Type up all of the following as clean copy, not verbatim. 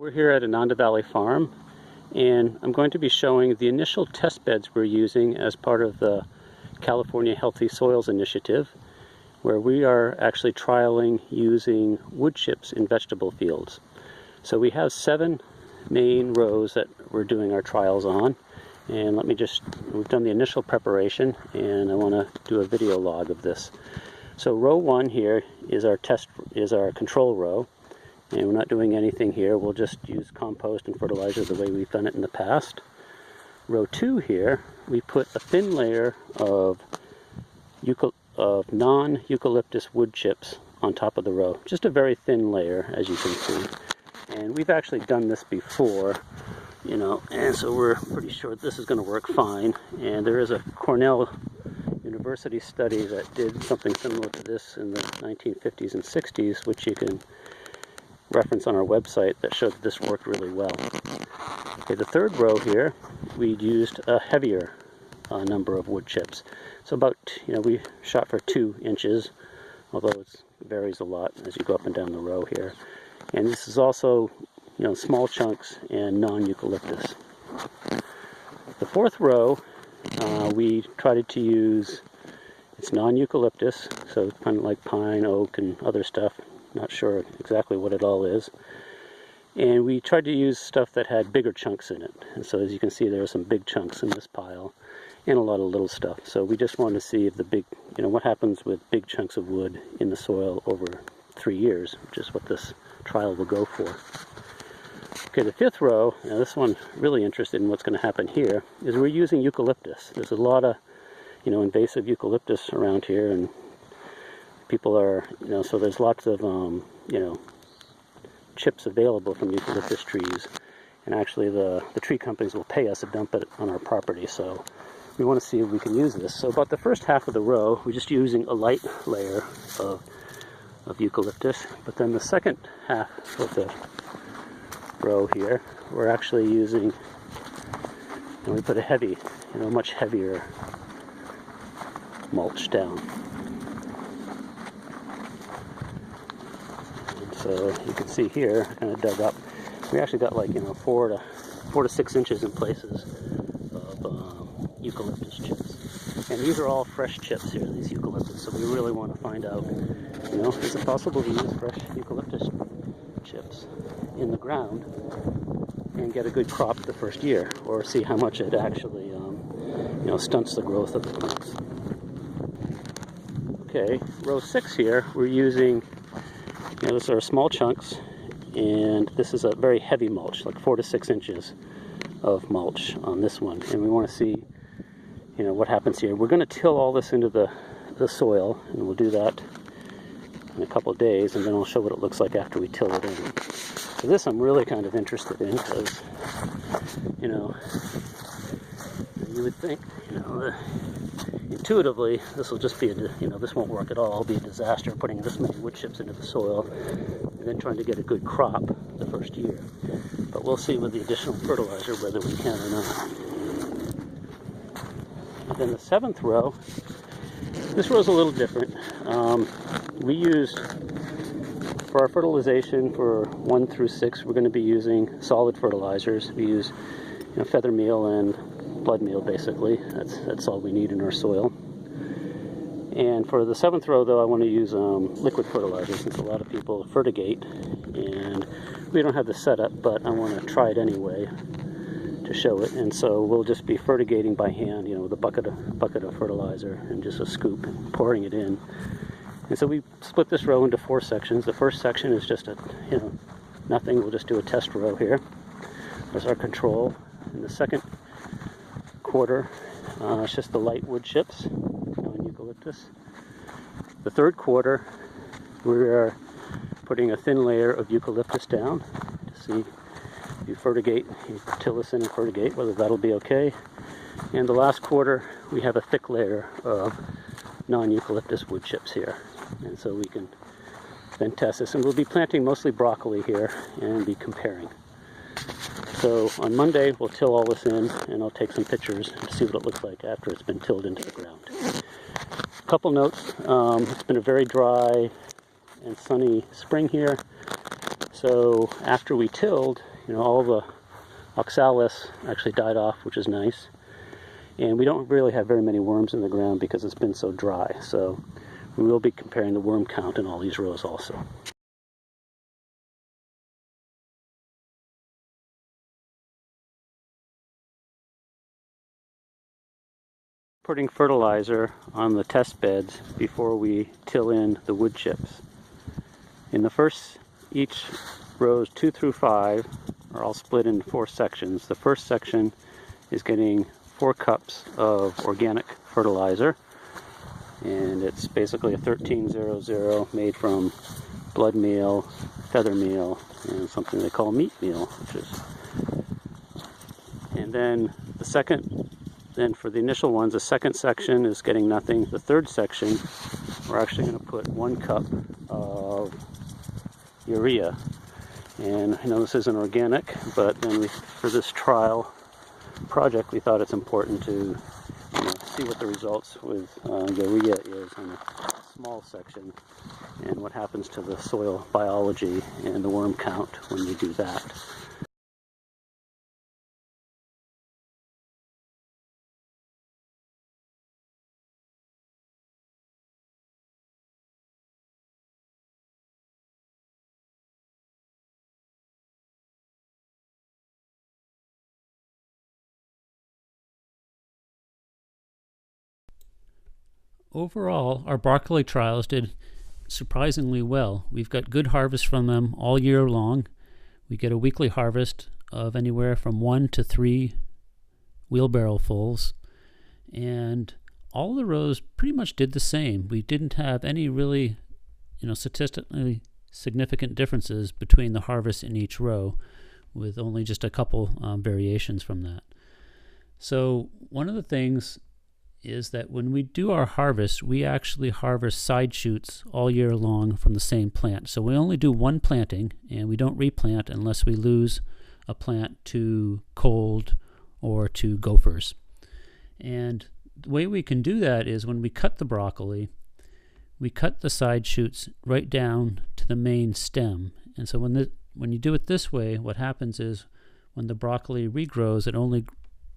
We're here at Ananda Valley Farm, and I'm going to be showing the initial test beds we're using as part of the California Healthy Soils Initiative, where we are actually trialing using wood chips in vegetable fields. So we have 7 main rows that we're doing our trials on, and we've done the initial preparation, and I want to do a video log of this. So row 1 here is our control row. And we're not doing anything here, we'll just use compost and fertilizer the way we've done it in the past. Row 2 here, we put a thin layer of non-eucalyptus wood chips on top of the row. Just a very thin layer, as you can see. And we've actually done this before, and so we're pretty sure this is going to work fine. And there is a Cornell University study that did something similar to this in the 1950s and 60s, which you can reference on our website, that showed that this worked really well. Okay, the third row here, we used a heavier number of wood chips. So about, we shot for 2 inches, although it varies a lot as you go up and down the row here. And this is also, small chunks and non-eucalyptus. The fourth row, we tried to use, it's non-eucalyptus, so kind of like pine, oak, and other stuff. Not sure exactly what it all is. And we tried to use stuff that had bigger chunks in it. And so as you can see, there are some big chunks in this pile and a lot of little stuff. So we just wanted to see if what happens with big chunks of wood in the soil over 3 years, which is what this trial will go for. Okay, the fifth row, this one really interested in what's going to happen here, is we're using eucalyptus. There's a lot of, invasive eucalyptus around here, and people are, so there's lots of, chips available from eucalyptus trees. And actually the tree companies will pay us to dump it on our property. So we want to see if we can use this. So about the first half of the row, we're just using a light layer of eucalyptus. But then the second half of the row here, we're actually using, we put a heavy, much heavier mulch down. So you can see here, I kind of dug up. We actually got 4 to 6 inches in places of eucalyptus chips. And these are all fresh chips here, these eucalyptus. So we really want to find out, is it possible to use fresh eucalyptus chips in the ground and get a good crop the first year, or see how much it actually, stunts the growth of the plants. Okay, row 6 here, we're using. These are small chunks, and this is a very heavy mulch, like 4 to 6 inches of mulch on this one. And we want to see, what happens here. We're going to till all this into the soil, and we'll do that in a couple of days, and then I'll show what it looks like after we till it in. So this I'm really kind of interested in, because, you would think, intuitively, this will just be, this won't work at all. It'll be a disaster putting this many wood chips into the soil and then trying to get a good crop the first year. But we'll see with the additional fertilizer whether we can or not. And then the 7th row, this row is a little different. We used, for our fertilization for 1 through 6, we're going to be using solid fertilizers. We use feather meal and blood meal, basically. That's all we need in our soil. And for the 7th row, though, I want to use liquid fertilizer, since a lot of people fertigate, and we don't have the setup, but I want to try it anyway to show it. And so we'll just be fertigating by hand, with a bucket of fertilizer and just a scoop, pouring it in. And so we split this row into 4 sections. The first section is just nothing. We'll just do a test row here. There's our control. And the second quarter, it's just the light wood chips on eucalyptus. The third quarter, we're putting a thin layer of eucalyptus down to see if you fertigate, you till this in and fertigate, whether that'll be okay. And the last quarter, we have a thick layer of non-eucalyptus wood chips here. And so we can then test this. And we'll be planting mostly broccoli here and be comparing. So on Monday, we'll till all this in, and I'll take some pictures to see what it looks like after it's been tilled into the ground. A couple notes. It's been a very dry and sunny spring here. So after we tilled, all the oxalis actually died off, which is nice. And we don't really have very many worms in the ground because it's been so dry. So we will be comparing the worm count in all these rows also. Putting fertilizer on the test beds before we till in the wood chips. In the first, each rows 2 through 5 are all split into 4 sections. The first section is getting 4 cups of organic fertilizer, and it's basically a 1300 made from blood meal, feather meal, and something they call meat meal, and then the second, for the initial ones, the second section is getting nothing. The third section, we're actually going to put 1 cup of urea. And I know this isn't organic, but then for this trial project, we thought it's important to see what the results with urea is in a small section, and what happens to the soil biology and the worm count when you do that. Overall, our broccoli trials did surprisingly well. We've got good harvest from them all year long. We get a weekly harvest of anywhere from 1 to 3 wheelbarrowfuls, and all the rows pretty much did the same. We didn't have any really, statistically significant differences between the harvests in each row, with only just a couple variations from that. So one of the things is that when we do our harvest, we actually harvest side shoots all year long from the same plant. So we only do 1 planting, and we don't replant unless we lose a plant to cold or to gophers. And the way we can do that is when we cut the broccoli, we cut the side shoots right down to the main stem. And so when you do it this way, what happens is when the broccoli regrows, it only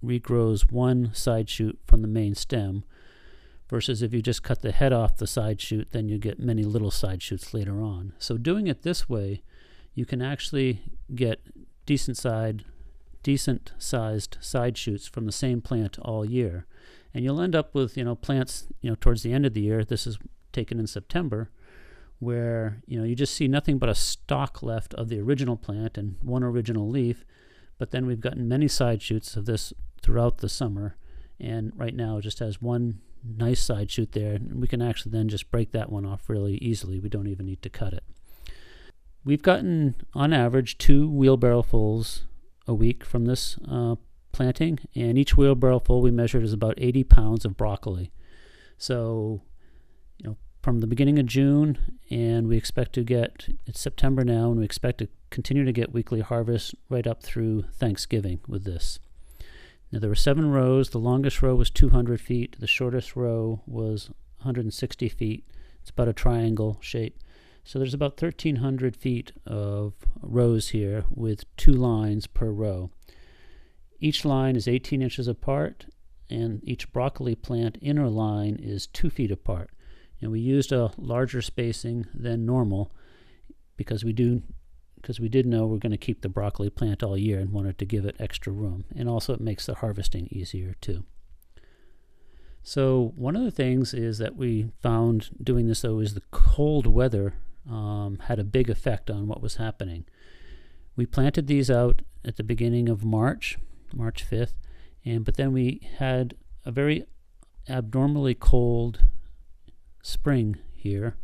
regrows 1 side shoot from the main stem, versus if you just cut the head off the side shoot, then you get many little side shoots later on. So doing it this way, you can actually get decent sized side shoots from the same plant all year, and you'll end up with plants towards the end of the year. This is taken in September, where you just see nothing but a stalk left of the original plant and 1 original leaf, but then we've gotten many side shoots of this throughout the summer, and right now it just has 1 nice side shoot there, and we can actually then just break that one off really easily. We don't even need to cut it. We've gotten on average 2 wheelbarrowfuls a week from this planting, and each wheelbarrowful we measured is about 80 pounds of broccoli. So from the beginning of June, and we expect to get, it's September now, and we expect to continue to get weekly harvest right up through Thanksgiving with this. Now there were 7 rows. The longest row was 200 feet. The shortest row was 160 feet. It's about a triangle shape. So there's about 1,300 feet of rows here with 2 lines per row. Each line is 18 inches apart, and each broccoli plant inner line is 2 feet apart. And we used a larger spacing than normal because we did know we're going to keep the broccoli plant all year and wanted to give it extra room. And also it makes the harvesting easier too. So one of the things is that we found doing this though is the cold weather had a big effect on what was happening. We planted these out at the beginning of March 5th, but then we had a very abnormally cold spring here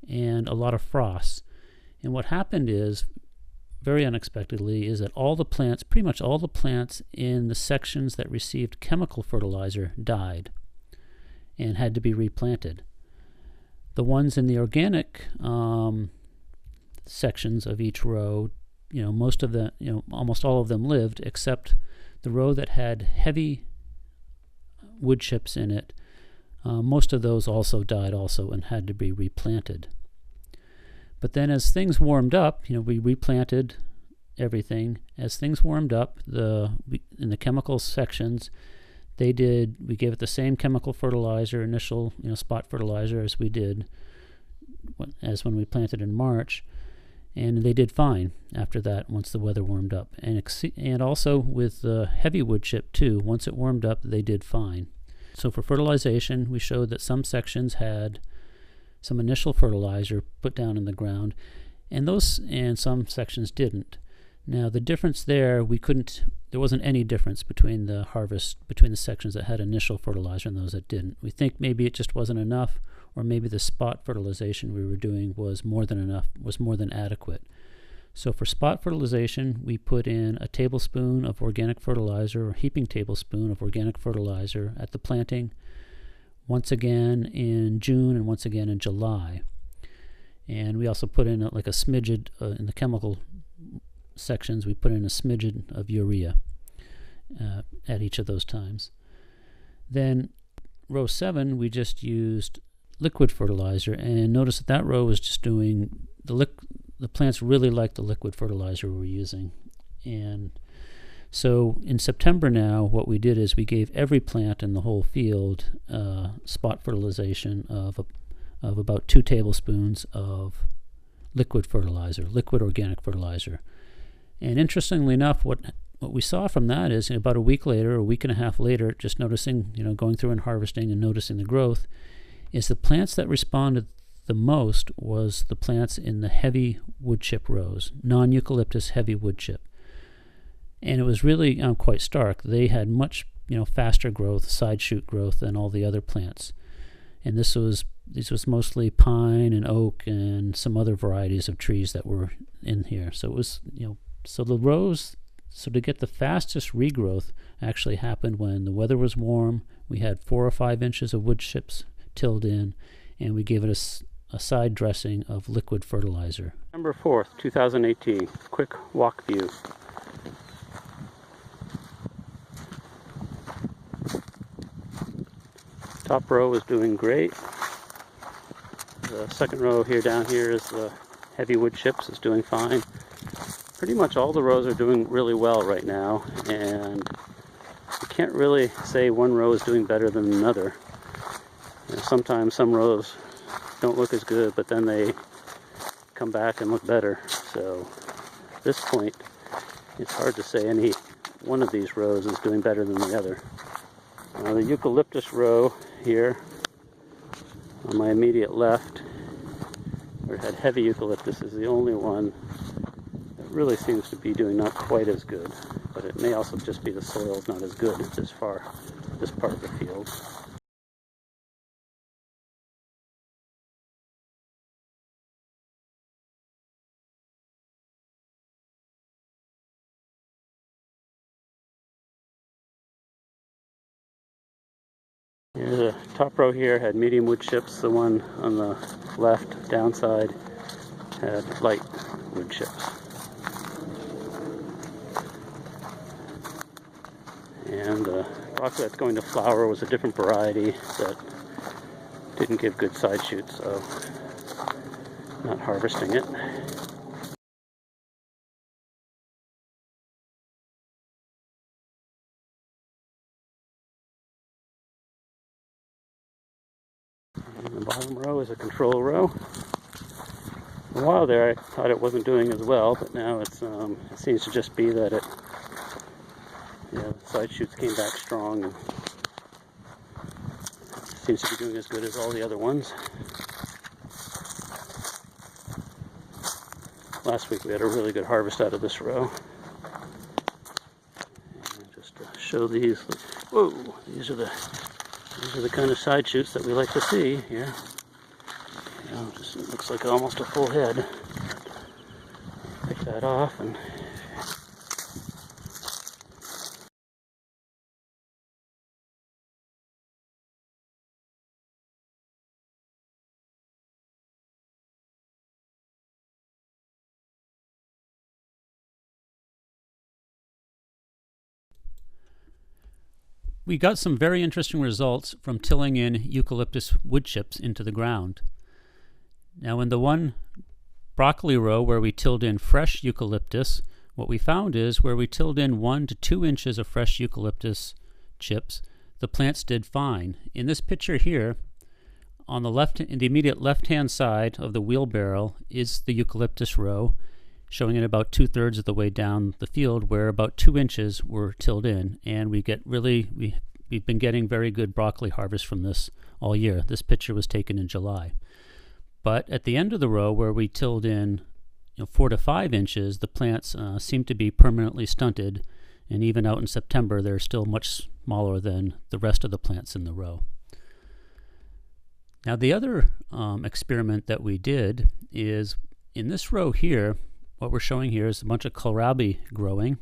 and a lot of frost. And what happened is, very unexpectedly, is that pretty much all the plants in the sections that received chemical fertilizer died and had to be replanted. The ones in the organic sections of each row, most of them, almost all of them lived, except the row that had heavy wood chips in it. Most of those also died and had to be replanted. But then as things warmed up, we replanted everything. As things warmed up, in the chemical sections, we gave it the same chemical fertilizer, initial spot fertilizer, as we did when we planted in March, and they did fine after that once the weather warmed up. And also with the heavy wood chip too, once it warmed up, they did fine. So for fertilization, we showed that some sections had some initial fertilizer put down in the ground, and some sections didn't. Now the difference there, there wasn't any difference between the sections that had initial fertilizer and those that didn't. We think maybe it just wasn't enough, or maybe the spot fertilization we were doing was more than enough, was more than adequate. So for spot fertilization, we put in a tablespoon of organic fertilizer, or heaping tablespoon of organic fertilizer at the planting, once again in June and once again in July. And we also put in like a smidgen in the chemical sections. We put in a smidgen of urea at each of those times. Then row 7, we just used liquid fertilizer, and notice that row was just doing the plants really liked the liquid fertilizer we were using. And so in September now, what we did is we gave every plant in the whole field spot fertilization of about 2 tablespoons of liquid organic fertilizer. And interestingly enough, what we saw from that is about a week later, a week and a half later, just noticing, going through and harvesting and noticing the growth, is the plants that responded the most was the plants in the heavy wood chip rows, non-eucalyptus heavy wood chip. And it was really quite stark. They had much faster growth, side shoot growth than all the other plants. And this was mostly pine and oak and some other varieties of trees that were in here. So it was, so the rows, so to get the fastest regrowth actually happened when the weather was warm. We had 4 or 5 inches of wood chips tilled in, and we gave it a side dressing of liquid fertilizer. November 4th, 2018, quick walk view. Top row is doing great. The second row down here is the heavy wood chips, is doing fine. Pretty much all the rows are doing really well right now, and you can't really say one row is doing better than another. Sometimes some rows don't look as good, but then they come back and look better. So at this point, it's hard to say any one of these rows is doing better than the other. Now the eucalyptus row here on my immediate left, where it had heavy eucalyptus, is the only one that really seems to be doing not quite as good. But it may also just be the soil's not as good this part of the field. Here's a top row here, had medium wood chips. The one on the left downside had light wood chips. And the broccoli that's going to flower was a different variety that didn't give good side shoots, so not harvesting it. And the bottom row is a control row. For a while there I thought it wasn't doing as well, but now it seems to just be that the side shoots came back strong and seems to be doing as good as all the other ones. Last week we had a really good harvest out of this row. And just to show these, whoa, these are the kind of side shoots that we like to see here. Just looks like almost a full head. Pick that off and we got some very interesting results from tilling in eucalyptus wood chips into the ground. Now in the one broccoli row where we tilled in fresh eucalyptus, what we found is where we tilled in 1 to 2 inches of fresh eucalyptus chips, the plants did fine. In this picture here, on the left, in the immediate left-hand side of the wheelbarrow is the eucalyptus row, showing it about 2/3 of the way down the field, where about 2 inches were tilled in, and we've been getting very good broccoli harvest from this all year. This picture was taken in July. But at the end of the row, where we tilled in 4 to 5 inches, the plants seem to be permanently stunted, and even out in September, they're still much smaller than the rest of the plants in the row. Now, the other experiment that we did is in this row here. What we're showing here is a bunch of kohlrabi growing.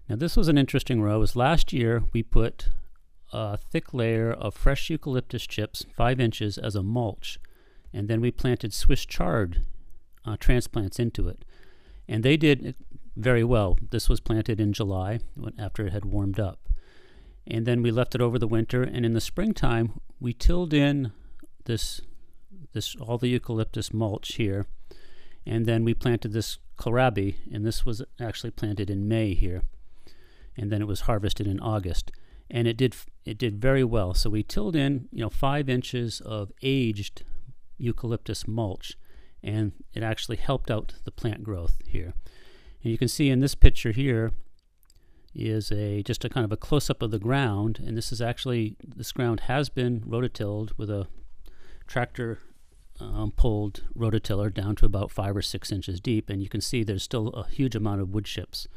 Now, this was an interesting row. As last year, we put a thick layer of fresh eucalyptus chips, 5 inches, as a mulch, and then we planted Swiss chard transplants into it, and they did very well. This was planted in July after it had warmed up, and then we left it over the winter, and in the springtime we tilled in this all the eucalyptus mulch here, and then we planted this kohlrabi, and this was actually planted in May here, and then it was harvested in August, and it did very well. So we tilled in 5 inches of aged eucalyptus mulch, and it actually helped out the plant growth here. And you can see in this picture here is just a kind of a close-up of the ground, and this ground has been rototilled with a tractor pulled rototiller down to about 5 or 6 inches deep, and you can see there's still a huge amount of wood chips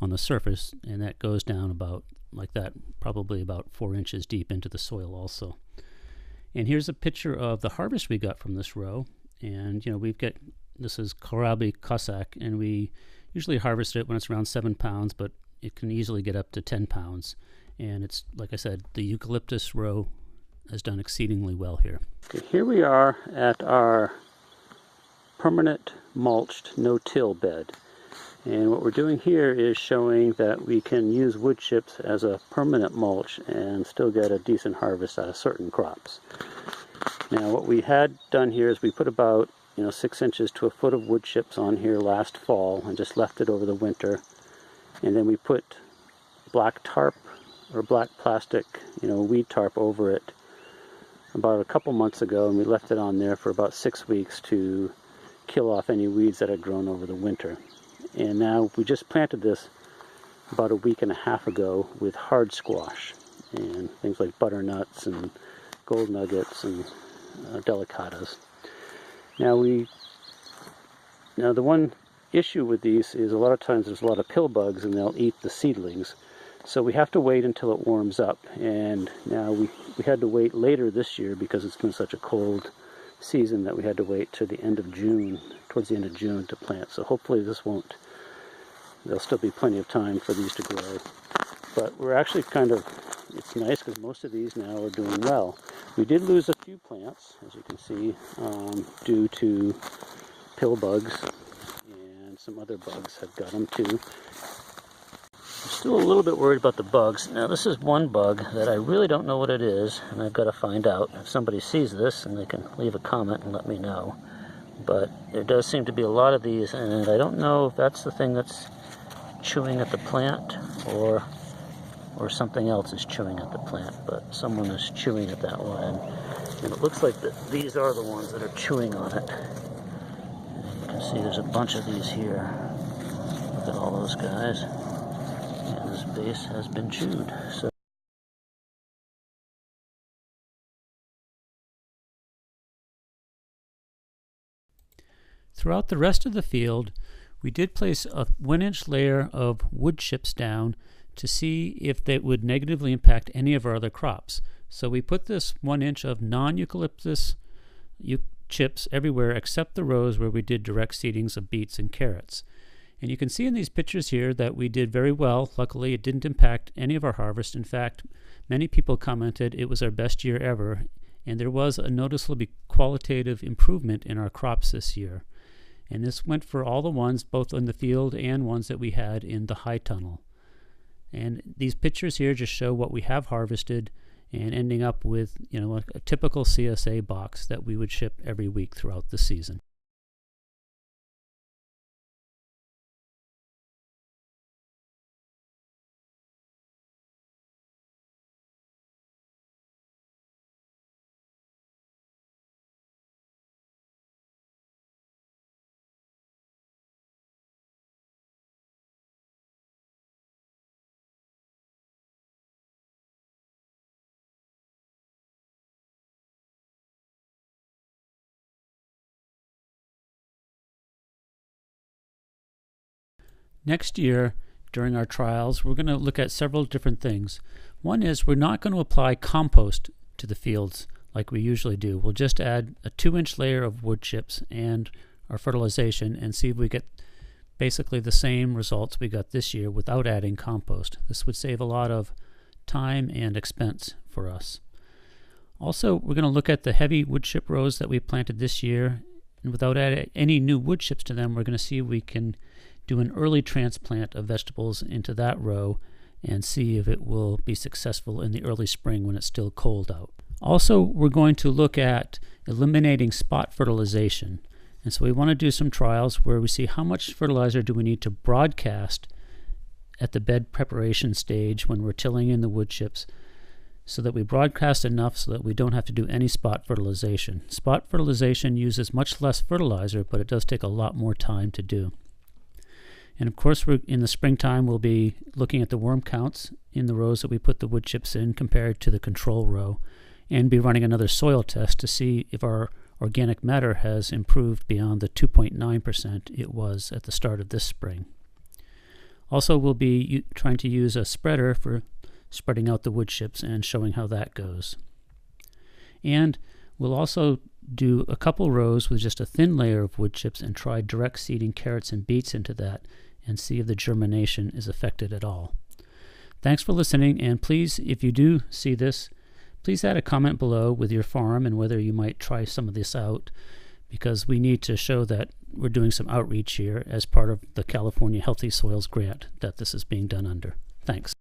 on the surface, and that goes down about like that, probably about 4 inches deep into the soil also. And here's a picture of the harvest we got from this row, and this is kohlrabi Cossack, and we usually harvest it when it's around 7 pounds, but it can easily get up to 10 pounds, and it's, like I said, the eucalyptus row has done exceedingly well here. Okay, here we are at our permanent mulched no-till bed, and what we're doing here is showing that we can use wood chips as a permanent mulch and still get a decent harvest out of certain crops. Now, what we had done here is we put about 6 inches to a foot of wood chips on here last fall and just left it over the winter, and then we put black tarp or black plastic weed tarp over it about a couple months ago, and we left it on there for about 6 weeks to kill off any weeds that had grown over the winter. And now we just planted this about a week and a half ago with hard squash and things like butternuts and gold nuggets and delicatas. Now the one issue with these is a lot of times there's a lot of pill bugs and they'll eat the seedlings. So we have to wait until it warms up, and now we had to wait later this year because it's been such a cold season that we had to wait to the end of June, towards the end of June, to plant. So hopefully there'll still be plenty of time for these to grow. But we're actually it's nice because most of these now are doing well. We did lose a few plants, as you can see, due to pill bugs, and some other bugs have got them too. I'm still a little bit worried about the bugs. Now, this is one bug that I really don't know what it is, and I've got to find out. If somebody sees this, and they can leave a comment and let me know. But there does seem to be a lot of these, and I don't know if that's the thing that's chewing at the plant or something else is chewing at the plant, but someone is chewing at that one, and it looks like these are the ones that are chewing on it. And you can see there's a bunch of these here. Look at all those guys. And this base has been chewed. So throughout the rest of the field, we did place a 1-inch layer of wood chips down to see if they would negatively impact any of our other crops. So we put this 1 inch of non-eucalyptus chips everywhere except the rows where we did direct seedings of beets and carrots. And you can see in these pictures here that we did very well. Luckily, it didn't impact any of our harvest. In fact, many people commented it was our best year ever, and there was a noticeable qualitative improvement in our crops this year. And this went for all the ones, both in the field and ones that we had in the high tunnel. And these pictures here just show what we have harvested and ending up with, a typical CSA box that we would ship every week throughout the season. Next year, during our trials, we're going to look at several different things. One is we're not going to apply compost to the fields like we usually do. We'll just add a 2-inch layer of wood chips and our fertilization and see if we get basically the same results we got this year without adding compost. This would save a lot of time and expense for us. Also, we're going to look at the heavy wood chip rows that we planted this year, and without adding any new wood chips to them, we're going to see if we can do an early transplant of vegetables into that row and see if it will be successful in the early spring when it's still cold out. Also, we're going to look at eliminating spot fertilization. And so we want to do some trials where we see how much fertilizer do we need to broadcast at the bed preparation stage when we're tilling in the wood chips, so that we broadcast enough so that we don't have to do any spot fertilization. Spot fertilization uses much less fertilizer, but it does take a lot more time to do. And of course, in the springtime, we'll be looking at the worm counts in the rows that we put the wood chips in compared to the control row, and be running another soil test to see if our organic matter has improved beyond the 2.9% it was at the start of this spring. Also, we'll be trying to use a spreader for spreading out the wood chips and showing how that goes. And we'll also do a couple rows with just a thin layer of wood chips and try direct seeding carrots and beets into that and see if the germination is affected at all. Thanks for listening, and please, if you do see this, please add a comment below with your farm and whether you might try some of this out, because we need to show that we're doing some outreach here as part of the California Healthy Soils grant that this is being done under. Thanks.